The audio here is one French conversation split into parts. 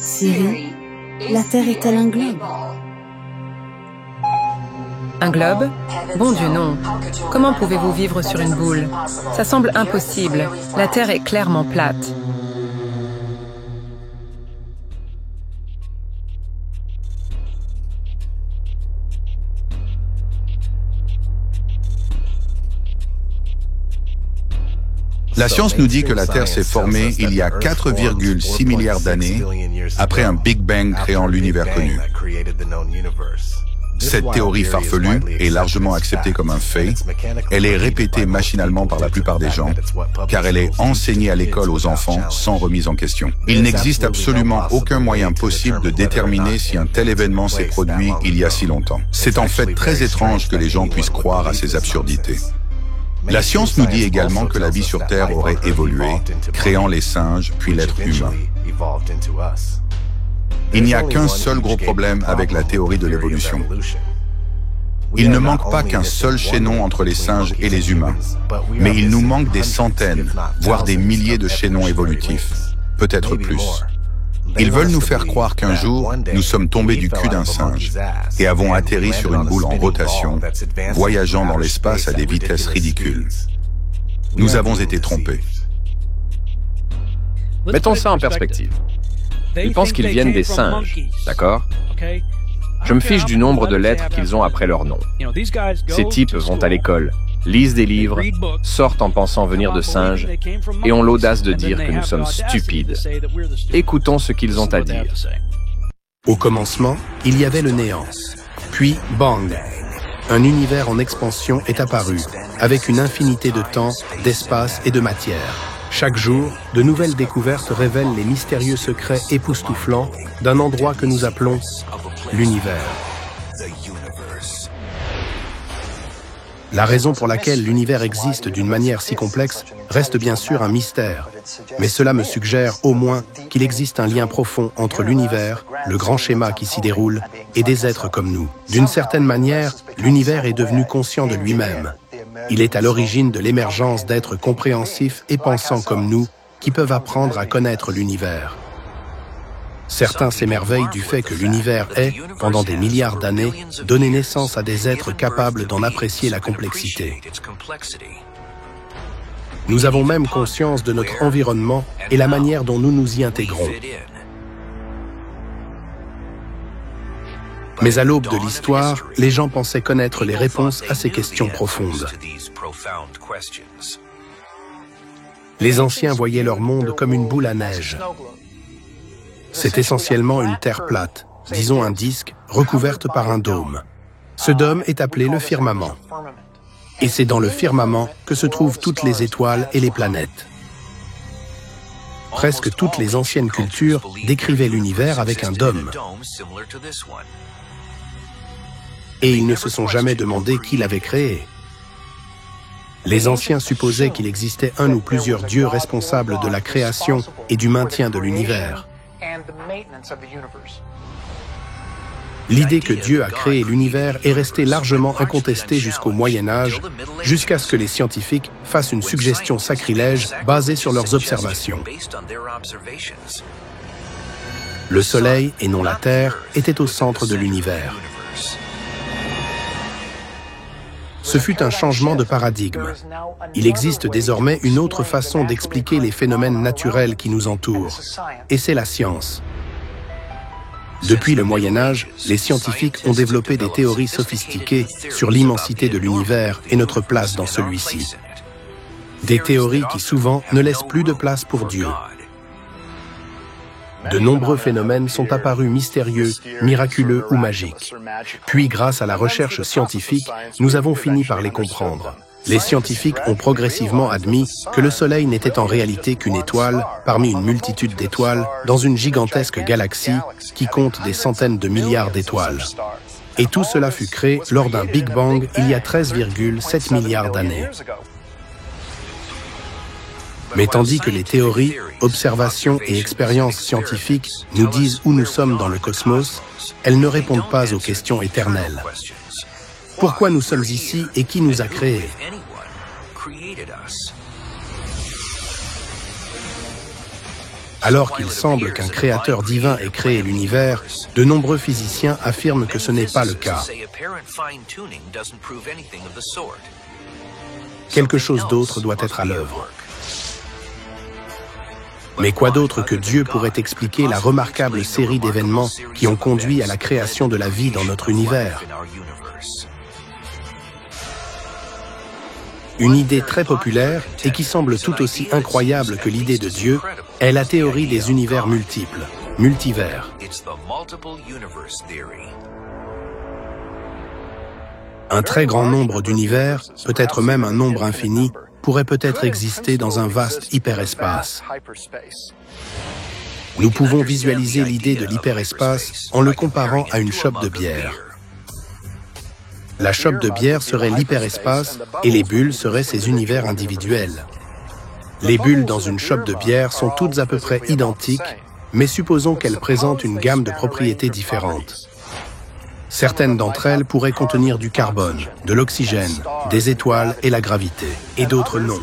Siri, la Terre est-elle un globe? Un globe? Bon Dieu, non. Comment pouvez-vous vivre sur une boule? Ça semble impossible. La Terre est clairement plate. La science nous dit que la Terre s'est formée il y a 4,6 milliards d'années, après un Big Bang créant l'univers connu. Cette théorie farfelue est largement acceptée comme un fait. Elle est répétée machinalement par la plupart des gens, car elle est enseignée à l'école aux enfants sans remise en question. Il n'existe absolument aucun moyen possible de déterminer si un tel événement s'est produit il y a si longtemps. C'est en fait très étrange que les gens puissent croire à ces absurdités. La science nous dit également que la vie sur Terre aurait évolué, créant les singes, puis l'être humain. Il n'y a qu'un seul gros problème avec la théorie de l'évolution. Il ne manque pas qu'un seul chaînon entre les singes et les humains, mais il nous manque des centaines, voire des milliers de chaînons évolutifs, peut-être plus. Ils veulent nous faire croire qu'un jour, nous sommes tombés du cul d'un singe et avons atterri sur une boule en rotation, voyageant dans l'espace à des vitesses ridicules. Nous avons été trompés. Mettons ça en perspective. Ils pensent qu'ils viennent des singes, d'accord? Je me fiche du nombre de lettres qu'ils ont après leur nom. Ces types vont à l'école, lisent des livres, sortent en pensant venir de singes et ont l'audace de dire que nous sommes stupides. Écoutons ce qu'ils ont à dire. Au commencement, il y avait le néant. Puis, bang! Un univers en expansion est apparu, avec une infinité de temps, d'espace et de matière. Chaque jour, de nouvelles découvertes révèlent les mystérieux secrets époustouflants d'un endroit que nous appelons l'univers. La raison pour laquelle l'univers existe d'une manière si complexe reste bien sûr un mystère, mais cela me suggère au moins qu'il existe un lien profond entre l'univers, le grand schéma qui s'y déroule, et des êtres comme nous. D'une certaine manière, l'univers est devenu conscient de lui-même. Il est à l'origine de l'émergence d'êtres compréhensifs et pensants comme nous qui peuvent apprendre à connaître l'univers. Certains s'émerveillent du fait que l'univers ait, pendant des milliards d'années, donné naissance à des êtres capables d'en apprécier la complexité. Nous avons même conscience de notre environnement et la manière dont nous nous y intégrons. Mais à l'aube de l'histoire, les gens pensaient connaître les réponses à ces questions profondes. Les anciens voyaient leur monde comme une boule à neige. C'est essentiellement une terre plate, disons un disque, recouverte par un dôme. Ce dôme est appelé le firmament. Et c'est dans le firmament que se trouvent toutes les étoiles et les planètes. Presque toutes les anciennes cultures décrivaient l'univers avec un dôme. Et ils ne se sont jamais demandé qui l'avait créé. Les anciens supposaient qu'il existait un ou plusieurs dieux responsables de la création et du maintien de l'univers. L'idée que Dieu a créé l'univers est restée largement incontestée jusqu'au Moyen Âge, jusqu'à ce que les scientifiques fassent une suggestion sacrilège basée sur leurs observations. Le Soleil, et non la Terre, était au centre de l'univers. Ce fut un changement de paradigme. Il existe désormais une autre façon d'expliquer les phénomènes naturels qui nous entourent, et c'est la science. Depuis le Moyen Âge, les scientifiques ont développé des théories sophistiquées sur l'immensité de l'univers et notre place dans celui-ci. Des théories qui souvent ne laissent plus de place pour Dieu. De nombreux phénomènes sont apparus mystérieux, miraculeux ou magiques. Puis, grâce à la recherche scientifique, nous avons fini par les comprendre. Les scientifiques ont progressivement admis que le Soleil n'était en réalité qu'une étoile parmi une multitude d'étoiles dans une gigantesque galaxie qui compte des centaines de milliards d'étoiles. Et tout cela fut créé lors d'un Big Bang il y a 13,7 milliards d'années. Mais tandis que les théories, observations et expériences scientifiques nous disent où nous sommes dans le cosmos, elles ne répondent pas aux questions éternelles. Pourquoi nous sommes ici et qui nous a créés? Alors qu'il semble qu'un créateur divin ait créé l'univers, de nombreux physiciens affirment que ce n'est pas le cas. Quelque chose d'autre doit être à l'œuvre. Mais quoi d'autre que Dieu pourrait expliquer la remarquable série d'événements qui ont conduit à la création de la vie dans notre univers? Une idée très populaire, et qui semble tout aussi incroyable que l'idée de Dieu, est la théorie des univers multiples, multivers. Un très grand nombre d'univers, peut-être même un nombre infini, pourrait peut-être exister dans un vaste hyperespace. Nous pouvons visualiser l'idée de l'hyperespace en le comparant à une chope de bière. La chope de bière serait l'hyperespace et les bulles seraient ses univers individuels. Les bulles dans une chope de bière sont toutes à peu près identiques, mais supposons qu'elles présentent une gamme de propriétés différentes. Certaines d'entre elles pourraient contenir du carbone, de l'oxygène, des étoiles et la gravité, et d'autres non.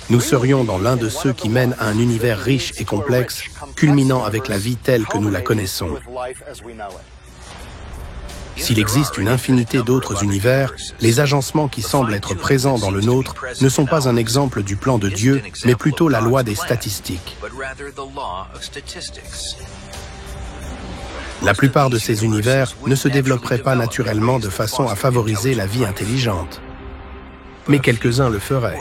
Nous serions dans l'un de ceux qui mènent à un univers riche et complexe, culminant avec la vie telle que nous la connaissons. S'il existe une infinité d'autres univers, les agencements qui semblent être présents dans le nôtre ne sont pas un exemple du plan de Dieu, mais plutôt la loi des statistiques. La plupart de ces univers ne se développeraient pas naturellement de façon à favoriser la vie intelligente. Mais quelques-uns le feraient.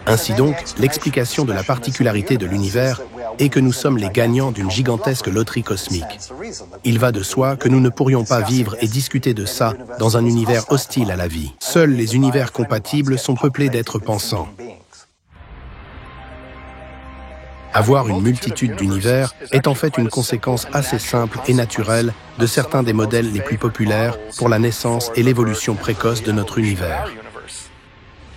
Ainsi donc, l'explication de la particularité de l'univers est que nous sommes les gagnants d'une gigantesque loterie cosmique. Il va de soi que nous ne pourrions pas vivre et discuter de ça dans un univers hostile à la vie. Seuls les univers compatibles sont peuplés d'êtres pensants. Avoir une multitude d'univers est en fait une conséquence assez simple et naturelle de certains des modèles les plus populaires pour la naissance et l'évolution précoce de notre univers.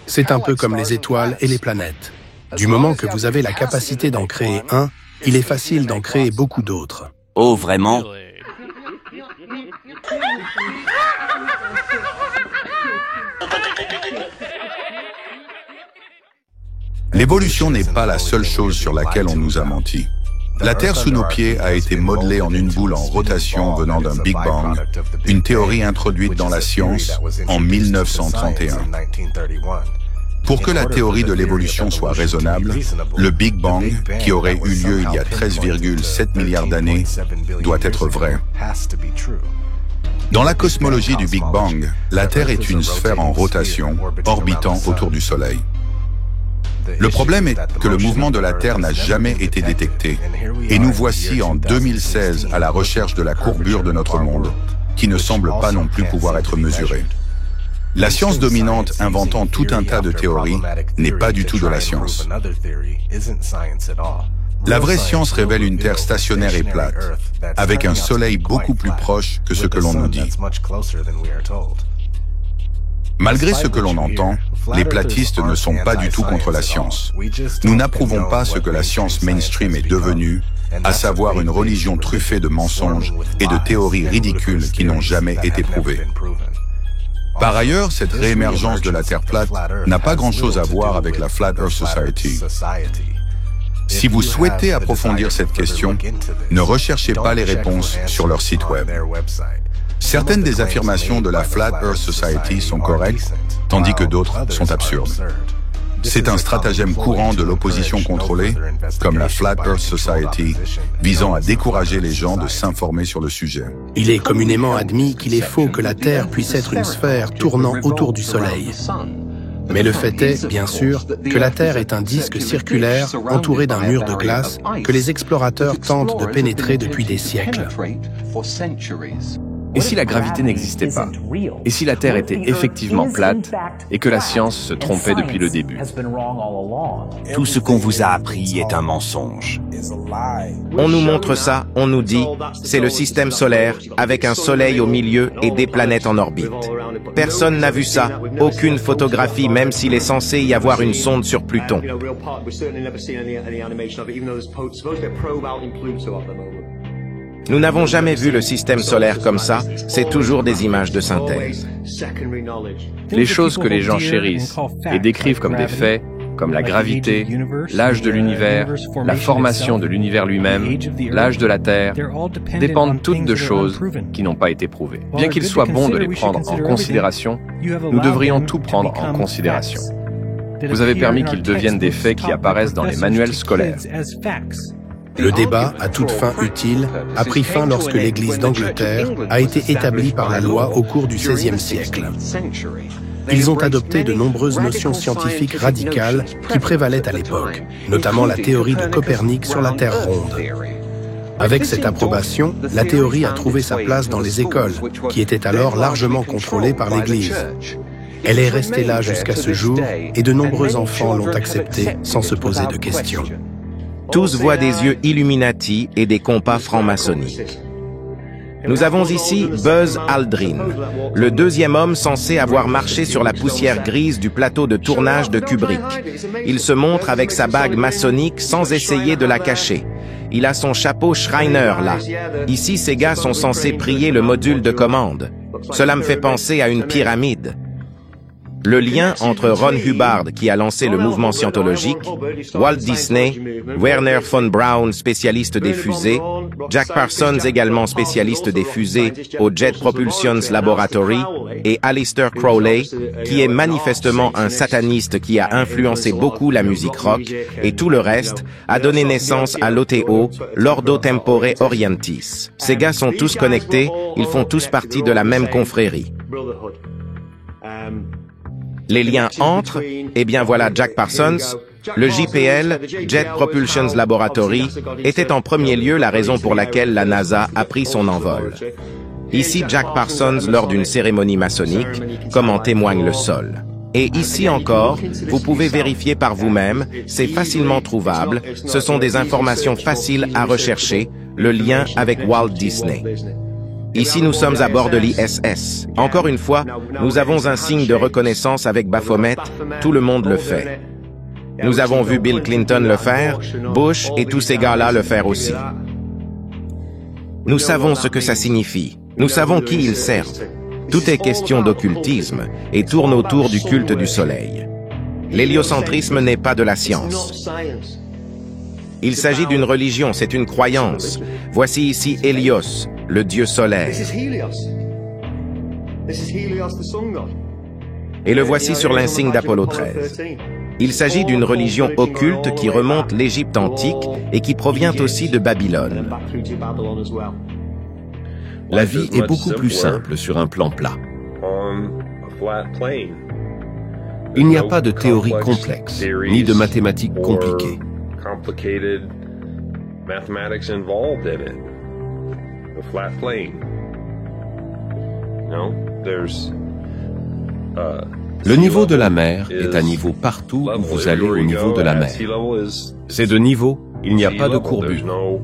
C'est un peu comme les étoiles et les planètes. Du moment que vous avez la capacité d'en créer un, il est facile d'en créer beaucoup d'autres. Oh, vraiment? L'évolution n'est pas la seule chose sur laquelle on nous a menti. La Terre sous nos pieds a été modelée en une boule en rotation venant d'un Big Bang, une théorie introduite dans la science en 1931. Pour que la théorie de l'évolution soit raisonnable, le Big Bang, qui aurait eu lieu il y a 13,7 milliards d'années, doit être vrai. Dans la cosmologie du Big Bang, la Terre est une sphère en rotation, orbitant autour du Soleil. Le problème est que le mouvement de la Terre n'a jamais été détecté, et nous voici en 2016 à la recherche de la courbure de notre monde, qui ne semble pas non plus pouvoir être mesurée. La science dominante inventant tout un tas de théories n'est pas du tout de la science. La vraie science révèle une Terre stationnaire et plate, avec un Soleil beaucoup plus proche que ce que l'on nous dit. Malgré ce que l'on entend, les platistes ne sont pas du tout contre la science. Nous n'approuvons pas ce que la science mainstream est devenue, à savoir une religion truffée de mensonges et de théories ridicules qui n'ont jamais été prouvées. Par ailleurs, cette réémergence de la Terre plate n'a pas grand-chose à voir avec la Flat Earth Society. Si vous souhaitez approfondir cette question, ne recherchez pas les réponses sur leur site web. Certaines des affirmations de la Flat Earth Society sont correctes, tandis que d'autres sont absurdes. C'est un stratagème courant de l'opposition contrôlée, comme la Flat Earth Society, visant à décourager les gens de s'informer sur le sujet. Il est communément admis qu'il est faux que la Terre puisse être une sphère tournant autour du Soleil. Mais le fait est, bien sûr, que la Terre est un disque circulaire entouré d'un mur de glace que les explorateurs tentent de pénétrer depuis des siècles. Et si la gravité n'existait pas? Et si la Terre était effectivement plate et que la science se trompait depuis le début? Tout ce qu'on vous a appris est un mensonge. On nous montre ça, on nous dit, c'est le système solaire avec un soleil au milieu et des planètes en orbite. Personne n'a vu ça, aucune photographie, même s'il est censé y avoir une sonde sur Pluton. Nous n'avons jamais vu le système solaire comme ça, c'est toujours des images de synthèse. Les choses que les gens chérissent et décrivent comme des faits comme la gravité, l'âge de l'univers, la formation de l'univers lui-même, l'âge de la Terre, dépendent toutes de choses qui n'ont pas été prouvées. Bien qu'il soit bon de les prendre en considération, nous devrions tout prendre en considération. Vous avez permis qu'ils deviennent des faits qui apparaissent dans les manuels scolaires. Le débat, à toute fin utile, a pris fin lorsque l'Église d'Angleterre a été établie par la loi au cours du XVIe siècle. Ils ont adopté de nombreuses notions scientifiques radicales qui prévalaient à l'époque, notamment la théorie de Copernic sur la Terre ronde. Avec cette approbation, la théorie a trouvé sa place dans les écoles, qui étaient alors largement contrôlées par l'Église. Elle est restée là jusqu'à ce jour et de nombreux enfants l'ont acceptée sans se poser de questions. Tous voient des yeux Illuminati et des compas franc-maçonniques. Nous avons ici Buzz Aldrin, le deuxième homme censé avoir marché sur la poussière grise du plateau de tournage de Kubrick. Il se montre avec sa bague maçonnique sans essayer de la cacher. Il a son chapeau Shriner là. Ici, ces gars sont censés prier le module de commande. Cela me fait penser à une pyramide. Le lien entre Ron Hubbard, qui a lancé le mouvement scientologique, Walt Disney, Werner von Braun, spécialiste des fusées, Jack Parsons, également spécialiste des fusées au Jet Propulsion Laboratory, et Aleister Crowley, qui est manifestement un sataniste qui a influencé beaucoup la musique rock, et tout le reste, a donné naissance à l'OTO, l'Ordo Tempore Orientis. Ces gars sont tous connectés, ils font tous partie de la même confrérie. Les liens entre, eh bien voilà Jack Parsons, le JPL, Jet Propulsion Laboratory, était en premier lieu la raison pour laquelle la NASA a pris son envol. Ici Jack Parsons lors d'une cérémonie maçonnique, comme en témoigne le sol. Et ici encore, vous pouvez vérifier par vous-même, c'est facilement trouvable, ce sont des informations faciles à rechercher, le lien avec Walt Disney. Ici, nous sommes à bord de l'ISS. Encore une fois, nous avons un signe de reconnaissance avec Baphomet, tout le monde le fait. Nous avons vu Bill Clinton le faire, Bush et tous ces gars-là le faire aussi. Nous savons ce que ça signifie, nous savons qui ils servent. Tout est question d'occultisme et tourne autour du culte du soleil. L'héliocentrisme n'est pas de la science. Il s'agit d'une religion, c'est une croyance. Voici ici Hélios, le dieu solaire. Et le voici sur l'insigne d'Apollo 13. Il s'agit d'une religion occulte qui remonte l'Égypte antique et qui provient aussi de Babylone. La vie est beaucoup plus simple sur un plan plat. Il n'y a pas de théorie complexe, ni de mathématiques compliquées. Le niveau de la mer est à niveau partout où vous allez au niveau de la mer. C'est de niveau, il n'y a pas de courbure.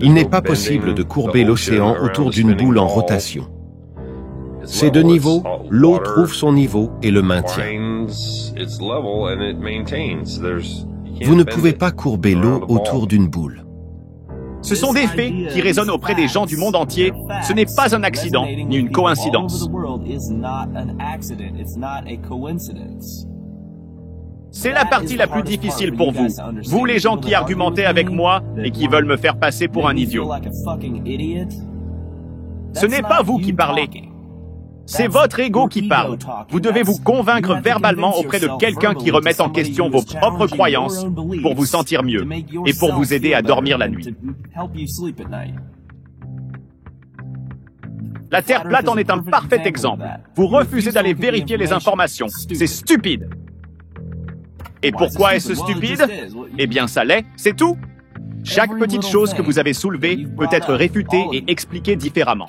Il n'est pas possible de courber l'océan autour d'une boule en rotation. C'est de niveau, l'eau trouve son niveau et le maintient. Vous ne pouvez pas courber l'eau autour d'une boule. Ce sont des faits qui résonnent auprès des gens du monde entier. Ce n'est pas un accident, ni une coïncidence. C'est la partie la plus difficile pour vous. Vous, les gens qui argumentez avec moi et qui veulent me faire passer pour un idiot. Ce n'est pas vous qui parlez. C'est votre ego qui parle. Vous devez vous convaincre verbalement auprès de quelqu'un qui remette en question vos propres croyances pour vous sentir mieux et pour vous aider à dormir la nuit. La Terre plate en est un parfait exemple. Vous refusez d'aller vérifier les informations. C'est stupide. Et pourquoi est-ce stupide? Eh bien, ça l'est, c'est tout. Chaque petite chose que vous avez soulevée peut être réfutée et expliquée différemment.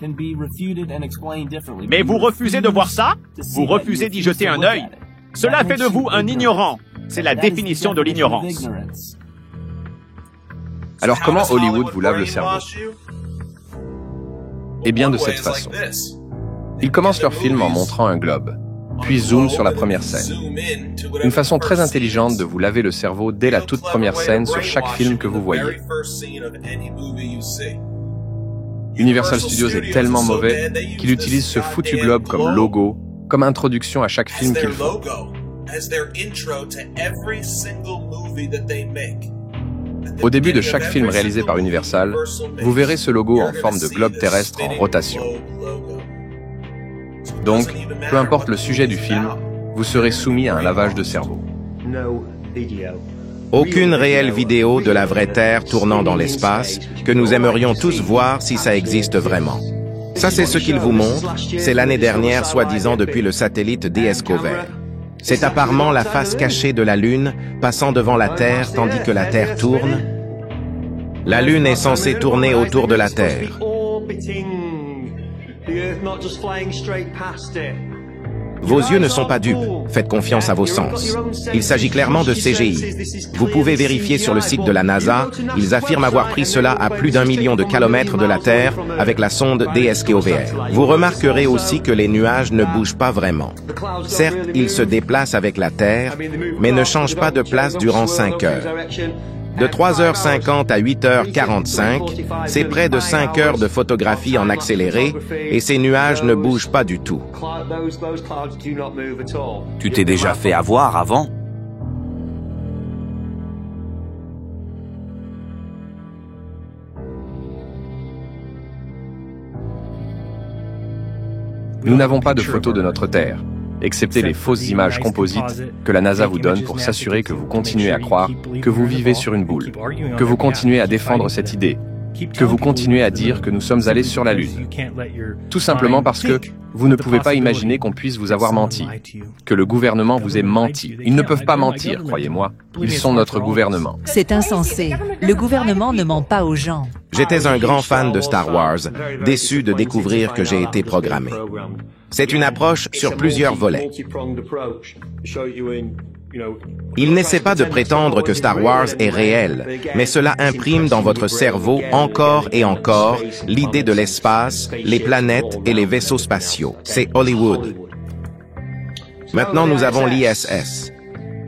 Mais vous refusez de voir ça? Vous refusez d'y jeter un œil? Cela fait de vous un ignorant. C'est la définition de l'ignorance. Alors comment Hollywood vous lave le cerveau? Eh bien de cette façon. Ils commencent leur film en montrant un globe, puis zooment sur la première scène. Une façon très intelligente de vous laver le cerveau dès la toute première scène sur chaque film que vous voyez. Universal Studios est tellement mauvais qu'il utilise ce foutu globe comme logo, comme introduction à chaque film qu'ils font. Au début de chaque film réalisé par Universal, vous verrez ce logo en forme de globe terrestre en rotation. Donc, peu importe le sujet du film, vous serez soumis à un lavage de cerveau. Aucune réelle vidéo de la vraie Terre tournant dans l'espace que nous aimerions tous voir si ça existe vraiment. Ça, c'est ce qu'il vous montre. C'est l'année dernière, soi-disant depuis le satellite Discover. C'est apparemment la face cachée de la Lune passant devant la Terre tandis que la Terre tourne. La Lune est censée tourner autour de la Terre. Vos yeux ne sont pas dupes. Faites confiance à vos sens. Il s'agit clairement de CGI. Vous pouvez vérifier sur le site de la NASA. Ils affirment avoir pris cela à plus d'1 million de kilomètres de la Terre avec la sonde Discover. Vous remarquerez aussi que les nuages ne bougent pas vraiment. Certes, ils se déplacent avec la Terre, mais ne changent pas de place durant 5 heures. De 3h50 à 8h45, c'est près de 5 heures de photographie en accéléré et ces nuages ne bougent pas du tout. Tu t'es déjà fait avoir avant? Nous n'avons pas de photos de notre Terre, excepté les fausses images composites que la NASA vous donne pour s'assurer que vous continuez à croire que vous vivez sur une boule, que vous continuez à défendre cette idée, que vous continuez à dire que nous sommes allés sur la Lune. Tout simplement parce que vous ne pouvez pas imaginer qu'on puisse vous avoir menti, que le gouvernement vous ait menti. Ils ne peuvent pas mentir, croyez-moi. Ils sont notre gouvernement. C'est insensé. Le gouvernement ne ment pas aux gens. J'étais un grand fan de Star Wars, déçu de découvrir que j'ai été programmé. C'est une approche sur plusieurs volets. Il n'essaie pas de prétendre que Star Wars est réel, mais cela imprime dans votre cerveau encore et encore l'idée de l'espace, les planètes et les vaisseaux spatiaux. C'est Hollywood. Maintenant, nous avons l'ISS.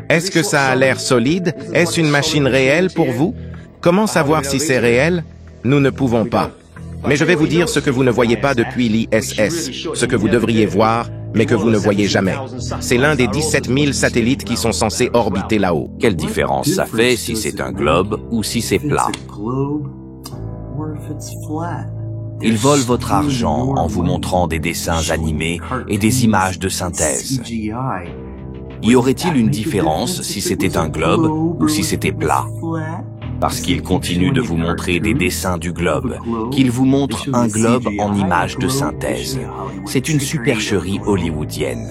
Est-ce que ça a l'air solide? Est-ce une machine réelle pour vous? Comment savoir si c'est réel? Nous ne pouvons pas. Mais je vais vous dire ce que vous ne voyez pas depuis l'ISS, ce que vous devriez voir, mais que vous ne voyez jamais. C'est l'un des 17 000 satellites qui sont censés orbiter là-haut. Quelle différence ça fait si c'est un globe ou si c'est plat? Ils volent votre argent en vous montrant des dessins animés et des images de synthèse. Y aurait-il une différence si c'était un globe ou si c'était plat? Parce qu'ils continuent de vous montrer des dessins du globe, qu'ils vous montrent un globe en images de synthèse. C'est une supercherie hollywoodienne.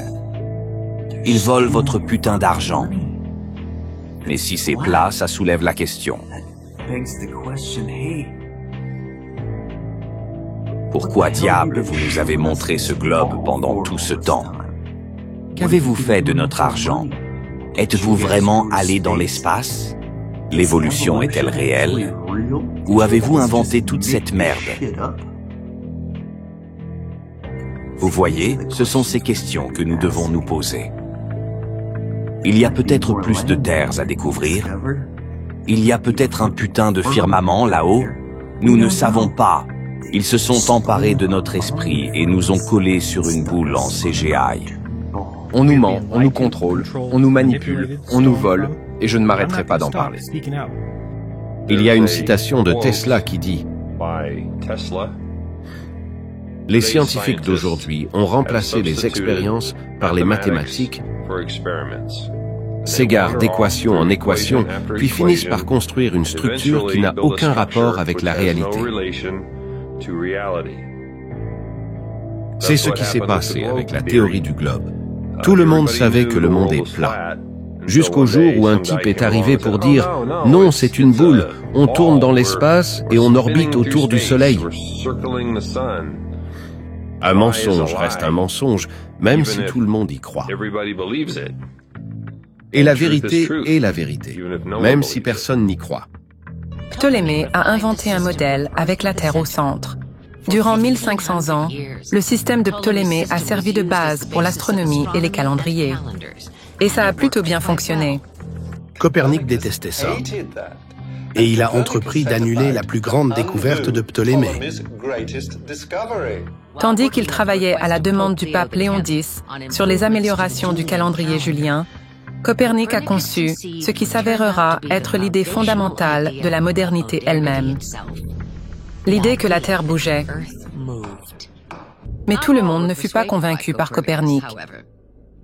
Ils volent votre putain d'argent. Mais si c'est plat, ça soulève la question. Pourquoi diable vous nous avez montré ce globe pendant tout ce temps? Qu'avez-vous fait de notre argent? Êtes-vous vraiment allé dans l'espace? L'évolution est-elle réelle? Ou avez-vous inventé toute cette merde? Vous voyez, ce sont ces questions que nous devons nous poser. Il y a peut-être plus de terres à découvrir. Il y a peut-être un putain de firmament là-haut. Nous ne savons pas. Ils se sont emparés de notre esprit et nous ont collés sur une boule en CGI. On nous ment, on nous contrôle, on nous manipule, on nous vole, et je ne m'arrêterai pas d'en parler. Il y a une citation de Tesla qui dit « Les scientifiques d'aujourd'hui ont remplacé les expériences par les mathématiques, s'égarent d'équation en équation, puis finissent par construire une structure qui n'a aucun rapport avec la réalité. » C'est ce qui s'est passé avec la théorie du globe. Tout le monde savait que le monde est plat. Jusqu'au jour où un type est arrivé pour dire « Non, c'est une boule, on tourne dans l'espace et on orbite autour du Soleil. » Un mensonge reste un mensonge, même si tout le monde y croit. Et la vérité est la vérité, même si personne n'y croit. Ptolémée a inventé un modèle avec la Terre au centre. Durant 1500 ans, le système de Ptolémée a servi de base pour l'astronomie et les calendriers. Et ça a plutôt bien fonctionné. Copernic détestait ça. Et il a entrepris d'annuler la plus grande découverte de Ptolémée. Tandis qu'il travaillait à la demande du pape Léon X sur les améliorations du calendrier julien, Copernic a conçu ce qui s'avérera être l'idée fondamentale de la modernité elle-même. L'idée que la Terre bougeait. Mais tout le monde ne fut pas convaincu par Copernic.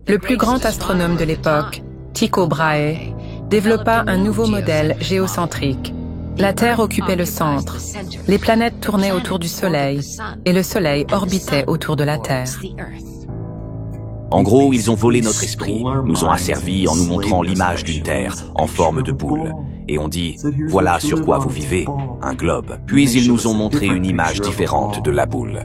Le plus grand astronome de l'époque, Tycho Brahe, développa un nouveau modèle géocentrique. La Terre occupait le centre, les planètes tournaient autour du Soleil, et le Soleil orbitait autour de la Terre. En gros, ils ont volé notre esprit, nous ont asservis en nous montrant l'image d'une Terre en forme de boule. Et on dit, voilà sur quoi vous vivez, un globe. Puis ils nous ont montré une image différente de la boule.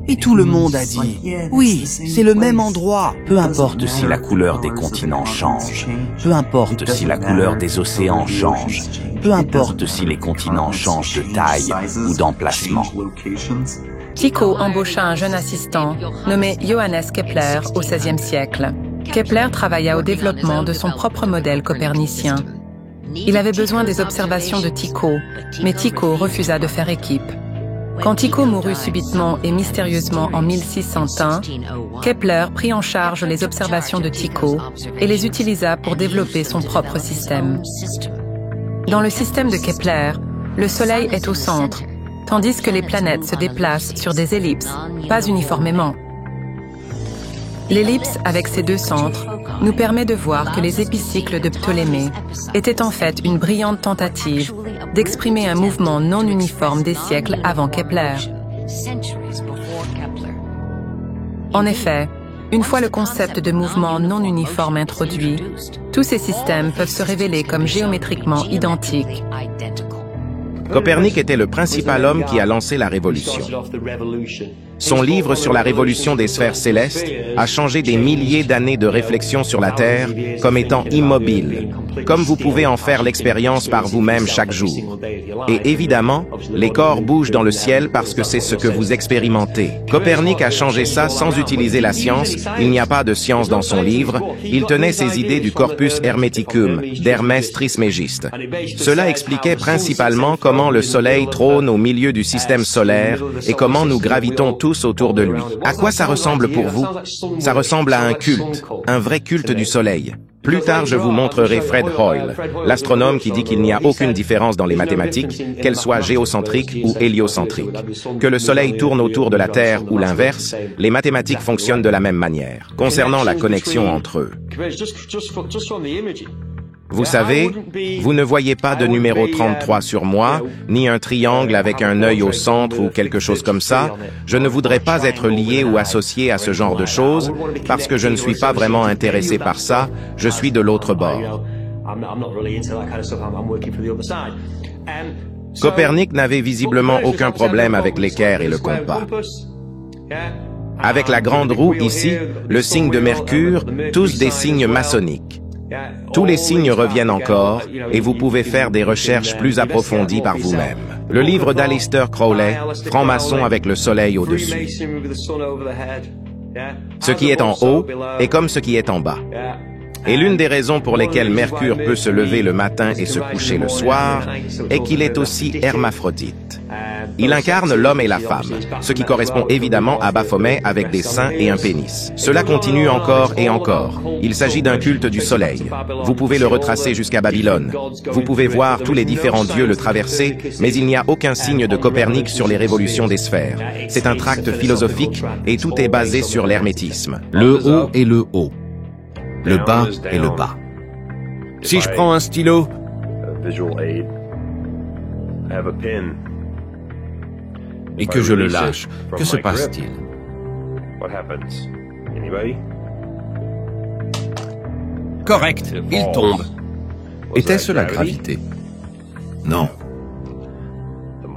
Et tout le monde a dit, oui, c'est le même endroit. Peu importe si la couleur des continents change, peu importe si la couleur des océans change, peu importe si les continents changent de taille ou d'emplacement. Tycho embaucha un jeune assistant nommé Johannes Kepler au XVIe siècle. Kepler travailla au développement de son propre modèle copernicien. Il avait besoin des observations de Tycho, mais Tycho refusa de faire équipe. Quand Tycho mourut subitement et mystérieusement en 1601, Kepler prit en charge les observations de Tycho et les utilisa pour développer son propre système. Dans le système de Kepler, le Soleil est au centre, tandis que les planètes se déplacent sur des ellipses, pas uniformément. L'ellipse avec ses deux centres nous permet de voir que les épicycles de Ptolémée étaient en fait une brillante tentative d'exprimer un mouvement non uniforme des siècles avant Kepler. En effet, une fois le concept de mouvement non uniforme introduit, tous ces systèmes peuvent se révéler comme géométriquement identiques. Copernic était le principal homme qui a lancé la révolution. Son livre sur la révolution des sphères célestes a changé des milliers d'années de réflexion sur la Terre comme étant immobile, comme vous pouvez en faire l'expérience par vous-même chaque jour. Et évidemment, les corps bougent dans le ciel parce que c'est ce que vous expérimentez. Copernic a changé ça sans utiliser la science, il n'y a pas de science dans son livre, il tenait ses idées du corpus hermeticum, d'Hermès Trismégiste. Cela expliquait principalement comment le Soleil trône au milieu du système solaire et comment nous gravitons tous autour de lui. À quoi ça ressemble pour vous? Ça ressemble à un culte, un vrai culte du Soleil. Plus tard, je vous montrerai Fred Hoyle, l'astronome qui dit qu'il n'y a aucune différence dans les mathématiques, qu'elles soient géocentriques ou héliocentriques. Que le Soleil tourne autour de la Terre ou l'inverse, les mathématiques fonctionnent de la même manière. Concernant la connexion entre eux, vous savez, vous ne voyez pas de numéro 33 sur moi, ni un triangle avec un œil au centre ou quelque chose comme ça. Je ne voudrais pas être lié ou associé à ce genre de choses, parce que je ne suis pas vraiment intéressé par ça, je suis de l'autre bord. Copernic n'avait visiblement aucun problème avec l'équerre et le compas. Avec la grande roue ici, le signe de Mercure, tous des signes maçonniques. Tous les signes reviennent encore, et vous pouvez faire des recherches plus approfondies par vous-même. Le livre d'Aleister Crowley, Franc-maçon avec le soleil au-dessus. Ce qui est en haut est comme ce qui est en bas. Et l'une des raisons pour lesquelles Mercure peut se lever le matin et se coucher le soir est qu'il est aussi hermaphrodite. Il incarne l'homme et la femme, ce qui correspond évidemment à Baphomet avec des seins et un pénis. Cela continue encore et encore. Il s'agit d'un culte du soleil. Vous pouvez le retracer jusqu'à Babylone. Vous pouvez voir tous les différents dieux le traverser, mais il n'y a aucun signe de Copernic sur les révolutions des sphères. C'est un tract philosophique et tout est basé sur l'hermétisme. Le haut et le haut. Le bas et le bas. Si je prends un stylo et que je le lâche, que se passe-t-il? Correct, il tombe. Était-ce la gravité? Non.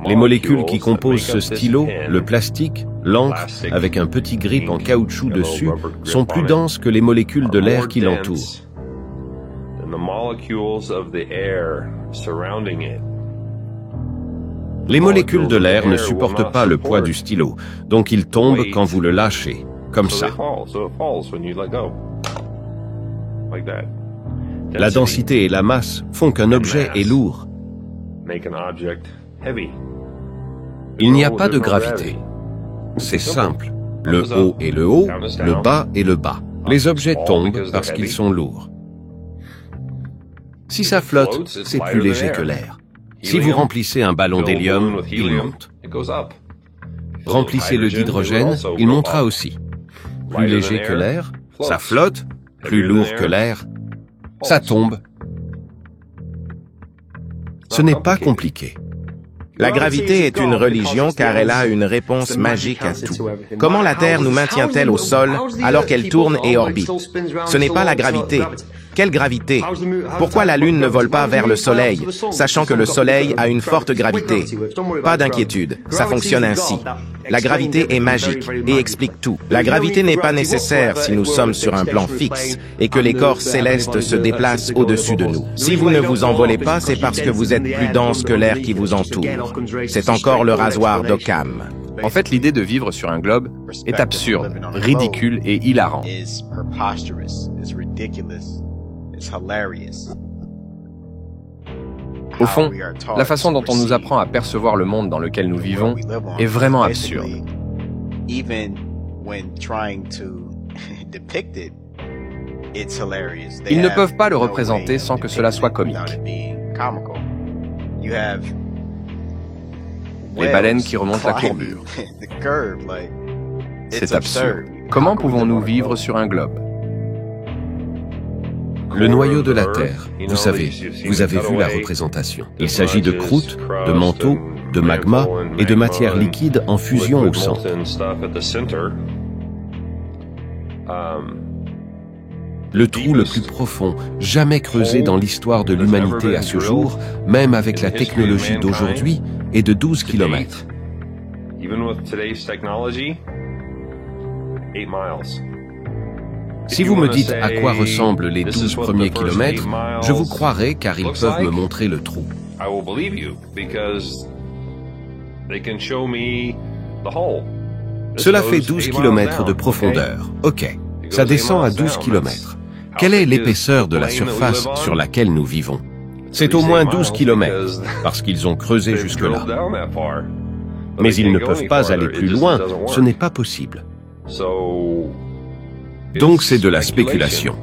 Les molécules qui composent ce stylo, le plastique, l'encre, avec un petit grip en caoutchouc dessus, sont plus denses que les molécules de l'air qui l'entourent. Les molécules de l'air ne supportent pas le poids du stylo, donc il tombe quand vous le lâchez, comme ça. La densité et la masse font qu'un objet est lourd. Il n'y a pas de gravité. C'est simple. Le haut est le haut, le bas est le bas. Les objets tombent parce qu'ils sont lourds. Si ça flotte, c'est plus léger que l'air. Si vous remplissez un ballon d'hélium, il monte. Remplissez-le d'hydrogène, il montera aussi. Plus léger que l'air, ça flotte. Plus lourd que l'air, ça tombe. Ce n'est pas compliqué. La gravité est une religion car elle a une réponse magique à tout. Comment la Terre nous maintient-elle au sol alors qu'elle tourne et orbite? Ce n'est pas la gravité. Quelle gravité? Pourquoi la Lune ne vole pas vers le Soleil, sachant que le Soleil a une forte gravité? Pas d'inquiétude, ça fonctionne ainsi. La gravité est magique et explique tout. La gravité n'est pas nécessaire si nous sommes sur un plan fixe et que les corps célestes se déplacent au-dessus de nous. Si vous ne vous envolez pas, c'est parce que vous êtes plus dense que l'air qui vous entoure. C'est encore le rasoir d'Occam. En fait, l'idée de vivre sur un globe est absurde, ridicule et hilarant. Au fond, la façon dont on nous apprend à percevoir le monde dans lequel nous vivons est vraiment absurde. Ils ne peuvent pas le représenter sans que cela soit comique. Les baleines qui remontent la courbure. C'est absurde. Comment pouvons-nous vivre sur un globe? Le noyau de la Terre, vous savez, vous avez vu la représentation. Il s'agit de croûte, de manteau, de magma et de matière liquide en fusion au centre. Le trou le plus profond jamais creusé dans l'histoire de l'humanité à ce jour, même avec la technologie d'aujourd'hui, est de 12 km. Si vous me dites à quoi ressemblent les 12 premiers kilomètres, je vous croirai car ils peuvent me montrer le trou. Cela fait 12 km de profondeur. Ok, ça descend à 12 km. Quelle est l'épaisseur de la surface sur laquelle nous vivons? C'est au moins 12 km, parce qu'ils ont creusé jusque-là. Mais ils ne peuvent pas aller plus loin, ce n'est pas possible. Donc c'est de la spéculation.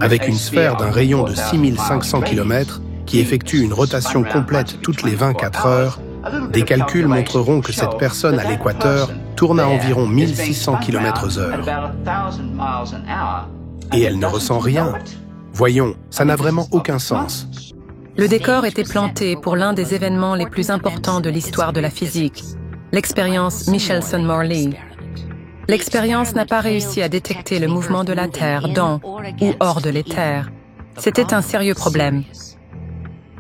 Avec une sphère d'un rayon de 6500 km qui effectue une rotation complète toutes les 24 heures, des calculs montreront que cette personne à l'équateur tourne à environ 1600 km/h. Et elle ne ressent rien. Voyons, ça n'a vraiment aucun sens. Le décor était planté pour l'un des événements les plus importants de l'histoire de la physique, l'expérience Michelson-Morley. L'expérience n'a pas réussi à détecter le mouvement de la Terre dans ou hors de l'éther. C'était un sérieux problème.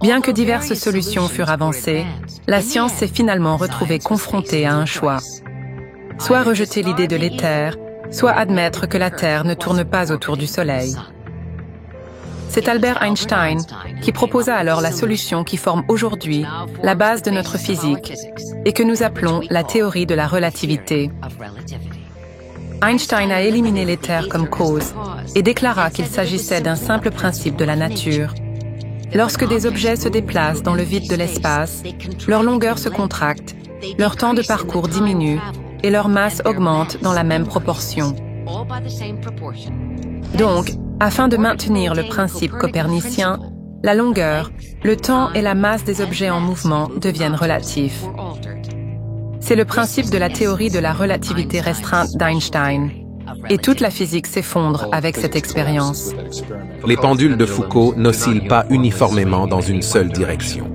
Bien que diverses solutions furent avancées, la science s'est finalement retrouvée confrontée à un choix. Soit rejeter l'idée de l'éther, soit admettre que la Terre ne tourne pas autour du Soleil. C'est Albert Einstein qui proposa alors la solution qui forme aujourd'hui la base de notre physique et que nous appelons la théorie de la relativité. Einstein a éliminé l'éther comme cause et déclara qu'il s'agissait d'un simple principe de la nature. Lorsque des objets se déplacent dans le vide de l'espace, leur longueur se contracte, leur temps de parcours diminue et leur masse augmente dans la même proportion. Donc, afin de maintenir le principe copernicien, la longueur, le temps et la masse des objets en mouvement deviennent relatifs. C'est le principe de la théorie de la relativité restreinte d'Einstein. Et toute la physique s'effondre avec cette expérience. Les pendules de Foucault n'oscillent pas uniformément dans une seule direction.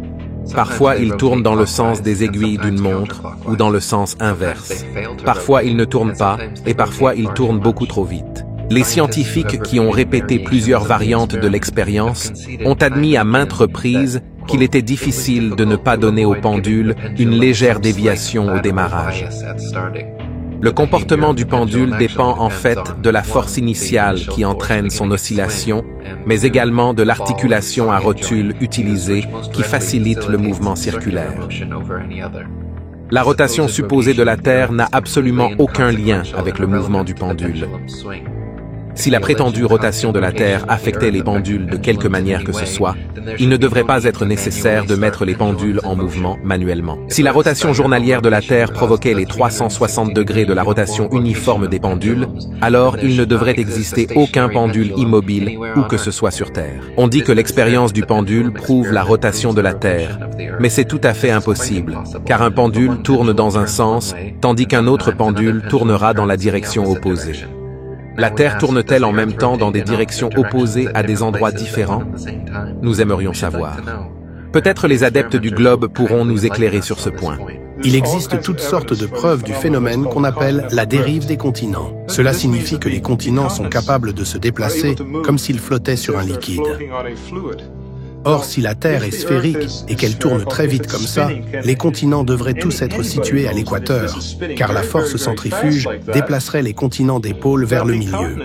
Parfois, ils tournent dans le sens des aiguilles d'une montre ou dans le sens inverse. Parfois, ils ne tournent pas et parfois, ils tournent beaucoup trop vite. Les scientifiques qui ont répété plusieurs variantes de l'expérience ont admis à maintes reprises qu'il était difficile de ne pas donner au pendule une légère déviation au démarrage. Le comportement du pendule dépend en fait de la force initiale qui entraîne son oscillation, mais également de l'articulation à rotule utilisée qui facilite le mouvement circulaire. La rotation supposée de la Terre n'a absolument aucun lien avec le mouvement du pendule. Si la prétendue rotation de la Terre affectait les pendules de quelque manière que ce soit, il ne devrait pas être nécessaire de mettre les pendules en mouvement manuellement. Si la rotation journalière de la Terre provoquait les 360 degrés de la rotation uniforme des pendules, alors il ne devrait exister aucun pendule immobile où que ce soit sur Terre. On dit que l'expérience du pendule prouve la rotation de la Terre, mais c'est tout à fait impossible, car un pendule tourne dans un sens, tandis qu'un autre pendule tournera dans la direction opposée. La Terre tourne-t-elle en même temps dans des directions opposées à des endroits différents? Nous aimerions savoir. Peut-être les adeptes du globe pourront nous éclairer sur ce point. Il existe toutes sortes de preuves du phénomène qu'on appelle la dérive des continents. Cela signifie que les continents sont capables de se déplacer comme s'ils flottaient sur un liquide. Or, si la Terre est sphérique et qu'elle tourne très vite comme ça, les continents devraient tous être situés à l'équateur, car la force centrifuge déplacerait les continents des pôles vers le milieu.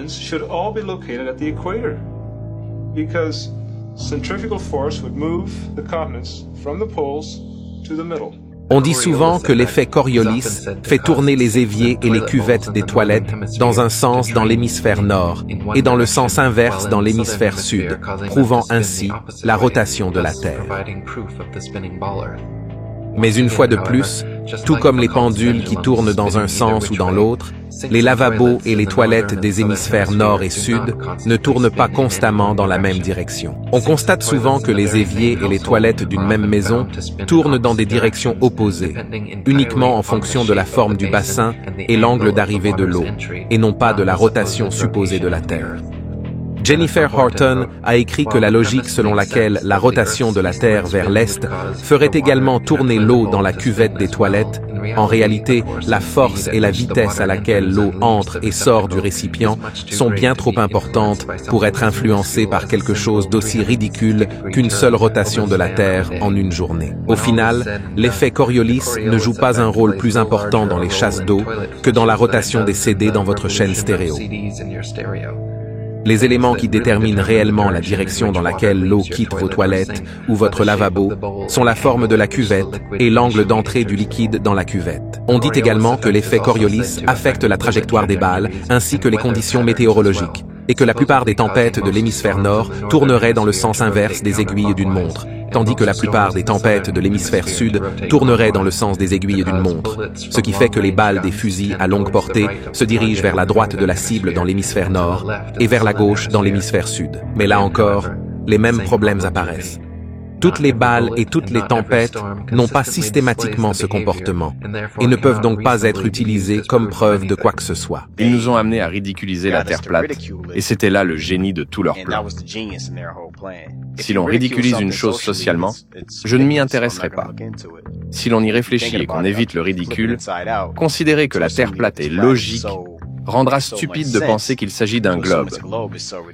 On dit souvent que l'effet Coriolis fait tourner les éviers et les cuvettes des toilettes dans un sens dans l'hémisphère nord et dans le sens inverse dans l'hémisphère sud, prouvant ainsi la rotation de la Terre. Mais une fois de plus, tout comme les pendules qui tournent dans un sens ou dans l'autre, les lavabos et les toilettes des hémisphères nord et sud ne tournent pas constamment dans la même direction. On constate souvent que les éviers et les toilettes d'une même maison tournent dans des directions opposées, uniquement en fonction de la forme du bassin et l'angle d'arrivée de l'eau, et non pas de la rotation supposée de la Terre. Jennifer Horton a écrit que la logique selon laquelle la rotation de la Terre vers l'Est ferait également tourner l'eau dans la cuvette des toilettes, en réalité, la force et la vitesse à laquelle l'eau entre et sort du récipient sont bien trop importantes pour être influencées par quelque chose d'aussi ridicule qu'une seule rotation de la Terre en une journée. Au final, l'effet Coriolis ne joue pas un rôle plus important dans les chasses d'eau que dans la rotation des CD dans votre chaîne stéréo. Les éléments qui déterminent réellement la direction dans laquelle l'eau quitte vos toilettes ou votre lavabo sont la forme de la cuvette et l'angle d'entrée du liquide dans la cuvette. On dit également que l'effet Coriolis affecte la trajectoire des balles ainsi que les conditions météorologiques, et que la plupart des tempêtes de l'hémisphère nord tourneraient dans le sens inverse des aiguilles d'une montre, tandis que la plupart des tempêtes de l'hémisphère sud tourneraient dans le sens des aiguilles d'une montre, ce qui fait que les balles des fusils à longue portée se dirigent vers la droite de la cible dans l'hémisphère nord et vers la gauche dans l'hémisphère sud. Mais là encore, les mêmes problèmes apparaissent. Toutes les balles et toutes les tempêtes n'ont pas systématiquement ce comportement et ne peuvent donc pas être utilisées comme preuve de quoi que ce soit. Ils nous ont amenés à ridiculiser la Terre plate, et c'était là le génie de tout leur plan. Si l'on ridiculise une chose socialement, je ne m'y intéresserai pas. Si l'on y réfléchit et qu'on évite le ridicule, considérer que la Terre plate est logique rendra stupide de penser qu'il s'agit d'un globe.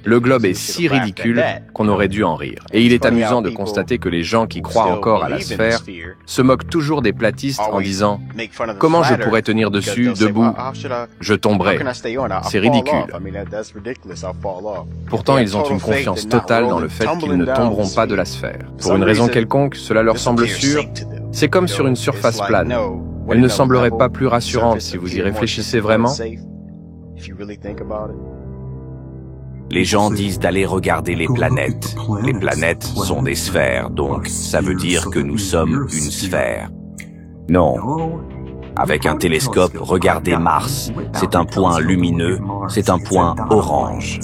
Le globe est si ridicule qu'on aurait dû en rire. Et il est amusant de constater que les gens qui croient encore à la sphère se moquent toujours des platistes en disant « Comment je pourrais tenir dessus, debout? Je tomberais. C'est ridicule. » Pourtant, ils ont une confiance totale dans le fait qu'ils ne tomberont pas de la sphère. Pour une raison quelconque, cela leur semble sûr. C'est comme sur une surface plane. Elle ne semblerait pas plus rassurante si vous y réfléchissez vraiment. Les gens disent d'aller regarder les planètes. Les planètes sont des sphères, donc ça veut dire que nous sommes une sphère. Non. Avec un télescope, regardez Mars. C'est un point lumineux, c'est un point orange.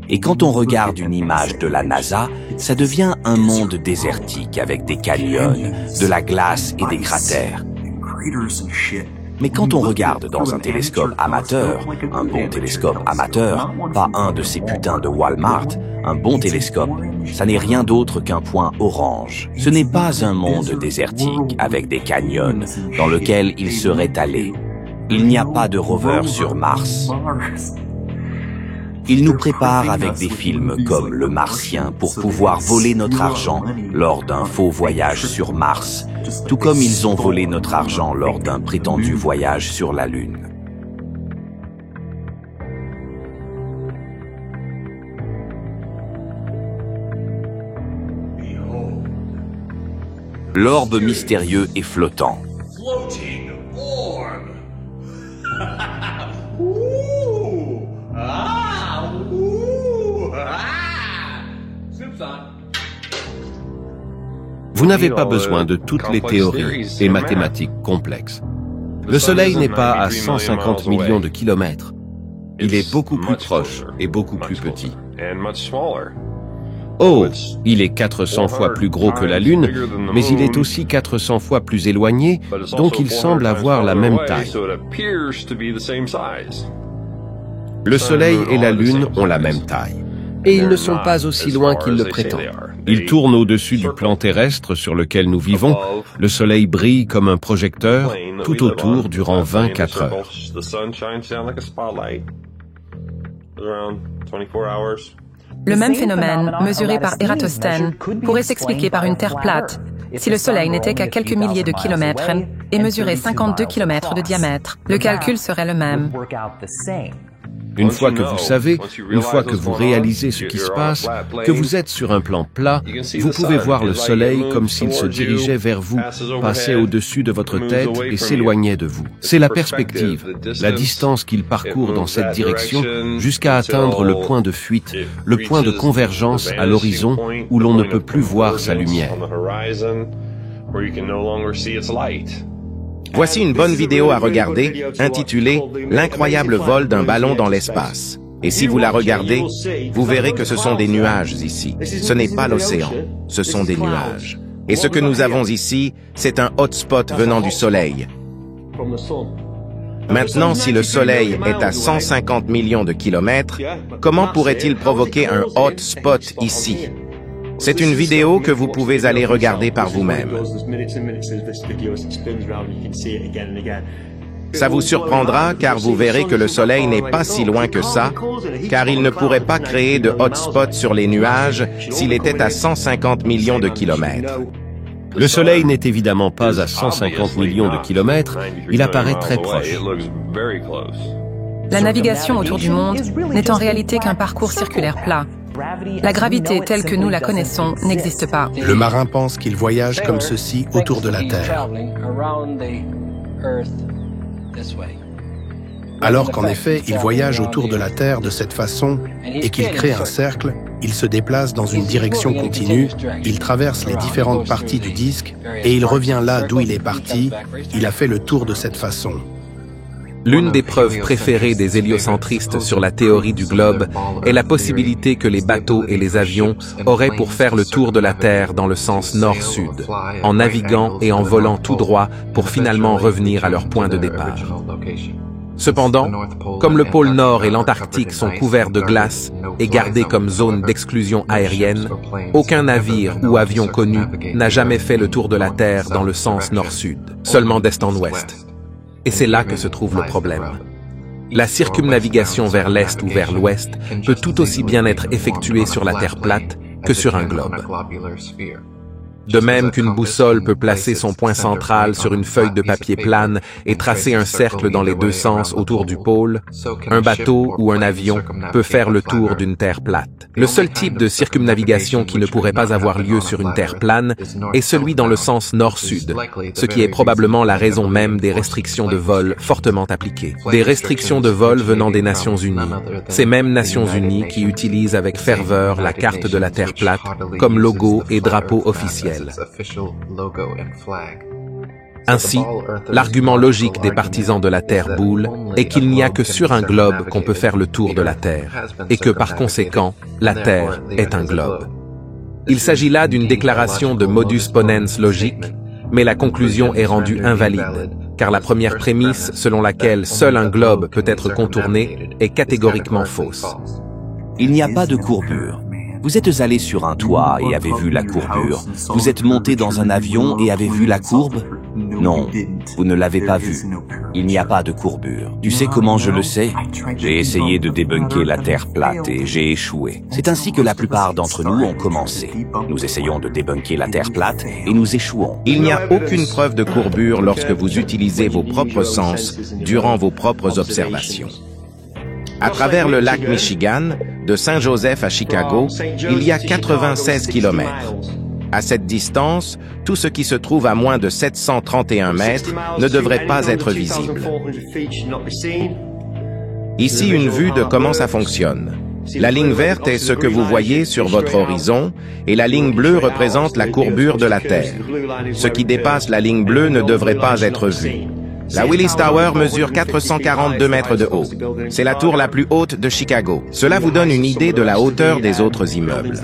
Et quand on regarde une image de la NASA, ça devient un monde désertique avec des canyons, de la glace et des cratères. Mais quand on regarde dans un télescope amateur, un bon télescope amateur, pas un de ces putains de Walmart, un bon télescope, ça n'est rien d'autre qu'un point orange. Ce n'est pas un monde désertique avec des canyons dans lequel il serait allé. Il n'y a pas de rover sur Mars. Ils nous préparent avec des films comme Le Martien pour pouvoir voler notre argent lors d'un faux voyage sur Mars, tout comme ils ont volé notre argent lors d'un prétendu voyage sur la Lune. L'orbe mystérieux et flottant. Vous n'avez pas besoin de toutes les théories et mathématiques complexes. Le Soleil n'est pas à 150 millions de kilomètres. Il est beaucoup plus proche et beaucoup plus petit. Oh, il est 400 fois plus gros que la Lune, mais il est aussi 400 fois plus éloigné, donc il semble avoir la même taille. Le Soleil et la Lune ont la même taille. Et ils ne sont pas aussi loin qu'ils le prétendent. Ils tournent au-dessus du plan terrestre sur lequel nous vivons. Le Soleil brille comme un projecteur tout autour durant 24 heures. Le même phénomène, mesuré par Ératosthène, pourrait s'expliquer par une Terre plate si le Soleil n'était qu'à quelques milliers de kilomètres et mesurait 52 kilomètres de diamètre. Le calcul serait le même. Une fois que vous savez, une fois que vous réalisez ce qui se passe, que vous êtes sur un plan plat, vous pouvez voir le Soleil comme s'il se dirigeait vers vous, passait au-dessus de votre tête et s'éloignait de vous. C'est la perspective, la distance qu'il parcourt dans cette direction jusqu'à atteindre le point de fuite, le point de convergence à l'horizon où l'on ne peut plus voir sa lumière. Voici une bonne vidéo à regarder, intitulée « L'incroyable vol d'un ballon dans l'espace ». Et si vous la regardez, vous verrez que ce sont des nuages ici. Ce n'est pas l'océan, ce sont des nuages. Et ce que nous avons ici, c'est un hotspot venant du Soleil. Maintenant, si le Soleil est à 150 millions de kilomètres, comment pourrait-il provoquer un hotspot ici ? C'est une vidéo que vous pouvez aller regarder par vous-même. Ça vous surprendra car vous verrez que le Soleil n'est pas si loin que ça, car il ne pourrait pas créer de hotspot sur les nuages s'il était à 150 millions de kilomètres. Le Soleil n'est évidemment pas à 150 millions de kilomètres, il apparaît très proche. La navigation autour du monde n'est en réalité qu'un parcours circulaire plat. La gravité telle que nous la connaissons n'existe pas. Le marin pense qu'il voyage comme ceci autour de la Terre. Alors qu'en effet, il voyage autour de la Terre de cette façon et qu'il crée un cercle, il se déplace dans une direction continue, il traverse les différentes parties du disque et il revient là d'où il est parti, il a fait le tour de cette façon. L'une des preuves préférées des héliocentristes sur la théorie du globe est la possibilité que les bateaux et les avions auraient pour faire le tour de la Terre dans le sens nord-sud, en naviguant et en volant tout droit pour finalement revenir à leur point de départ. Cependant, comme le pôle Nord et l'Antarctique sont couverts de glace et gardés comme zone d'exclusion aérienne, aucun navire ou avion connu n'a jamais fait le tour de la Terre dans le sens nord-sud, seulement d'est en ouest. Et c'est là que se trouve le problème. La circumnavigation vers l'est ou vers l'ouest peut tout aussi bien être effectuée sur la Terre plate que sur un globe. De même qu'une boussole peut placer son point central sur une feuille de papier plane et tracer un cercle dans les deux sens autour du pôle, un bateau ou un avion peut faire le tour d'une terre plate. Le seul type de circumnavigation qui ne pourrait pas avoir lieu sur une terre plane est celui dans le sens nord-sud, ce qui est probablement la raison même des restrictions de vol fortement appliquées. Des restrictions de vol venant des Nations Unies, ces mêmes Nations Unies qui utilisent avec ferveur la carte de la terre plate comme logo et drapeau officiel. Ainsi, l'argument logique des partisans de la Terre boule est qu'il n'y a que sur un globe qu'on peut faire le tour de la Terre, et que par conséquent, la Terre est un globe. Il s'agit là d'une déclaration de modus ponens logique, mais la conclusion est rendue invalide, car la première prémisse selon laquelle seul un globe peut être contourné est catégoriquement fausse. Il n'y a pas de courbure. Vous êtes allé sur un toit et avez vu la courbure. Vous êtes monté dans un avion et avez vu la courbe? Non, vous ne l'avez pas vue. Il n'y a pas de courbure. Tu sais comment je le sais? J'ai essayé de débunker la Terre plate et j'ai échoué. C'est ainsi que la plupart d'entre nous ont commencé. Nous essayons de débunker la Terre plate et nous échouons. Il n'y a aucune preuve de courbure lorsque vous utilisez vos propres sens durant vos propres observations. À travers le lac Michigan, de Saint-Joseph à Chicago, il y a 96 kilomètres. À cette distance, tout ce qui se trouve à moins de 731 mètres ne devrait pas être visible. Ici, une vue de comment ça fonctionne. La ligne verte est ce que vous voyez sur votre horizon et la ligne bleue représente la courbure de la Terre. Ce qui dépasse la ligne bleue ne devrait pas être vu. La Willis Tower mesure 442 mètres de haut. C'est la tour la plus haute de Chicago. Cela vous donne une idée de la hauteur des autres immeubles.